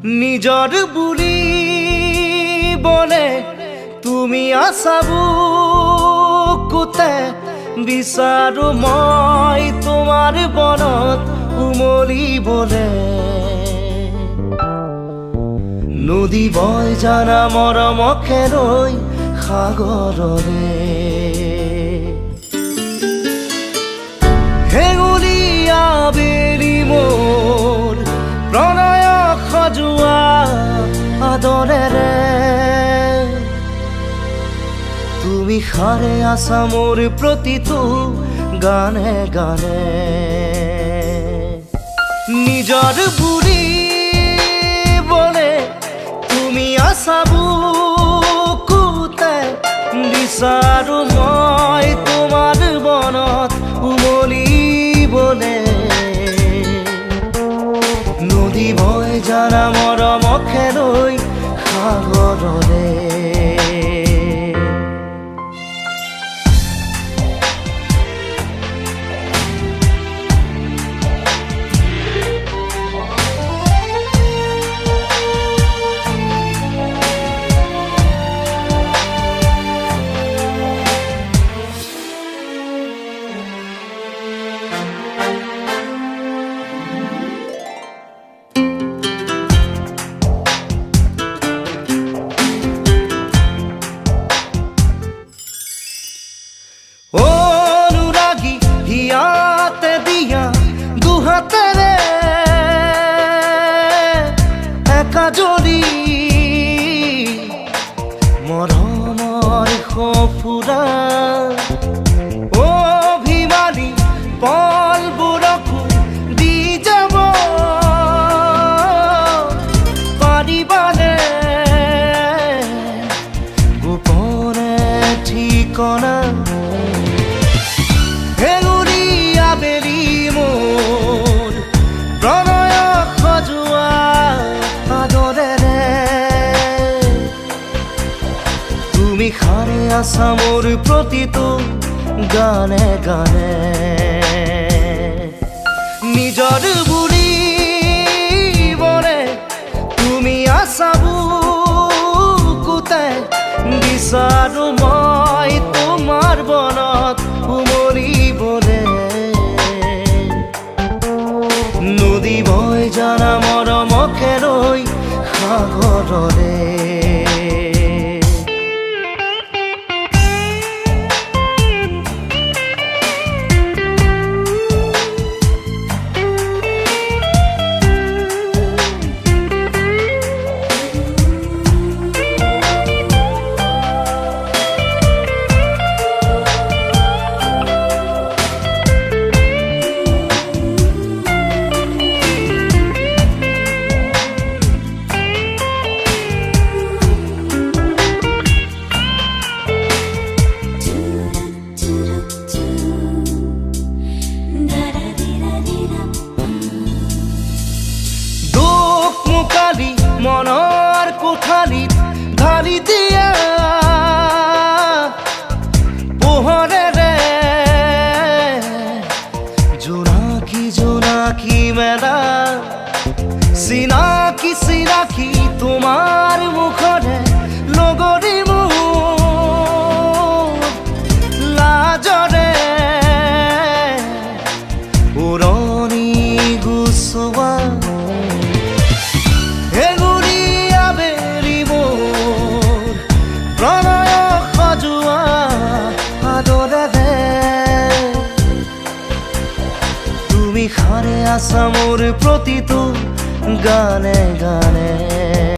নিজৰ বুলি বলে তুমি আছা বুকুতে বিচাৰো মই তোমাৰ বনত উমলিবলে নদী বয় জানা মৰমকে লৈ সাগৰৰে হেঙুলীয়া বেলি মোৰ প্ৰণয় সজোৱা আদৰেৰে তুমি সাৰে আছা মোৰ প্ৰতিটো গানে গানে নিজৰ বুলি বলে তুমি আছা বুকুতে বিচাৰো মই তোমাৰ বনত উমলিবলে নদী বয় জানা মৰমকে লৈ সাগৰৰে অনুৰাগী হিয়াতে দিয়া দুহাতেৰে একা জড়ি মৰমৰ সফুৰা অভিমানী পলবোৰকো দি যাব পাৰিবানে গোপনে ঠিকনা হেঙুলীয়া বেলি মোৰ প্ৰণয় সজোৱা আদৰেৰে তুমি সাৰে আছা মোৰ প্ৰতিটো গানে গানে নিজৰ বুলি বলে তুমি আছা বুকুতে বিচাৰো মই তোমাৰ বনত উমলিবলে নদী বয় জানা মৰমকে লৈ সাগৰৰে মনৰ কোঠালিত ঢালি দিয়া পোহৰেৰে জোনাকী জোনাকী মেলা চিনাকি চিনাকি তোমাৰ মুখৰে লগৰী মোৰ লাজৰে উৰণি গুচোৱা প্ৰণয় সজোৱা আদৰেৰে তুমি সাৰে আছা মোৰ প্ৰতিটো গানে গানে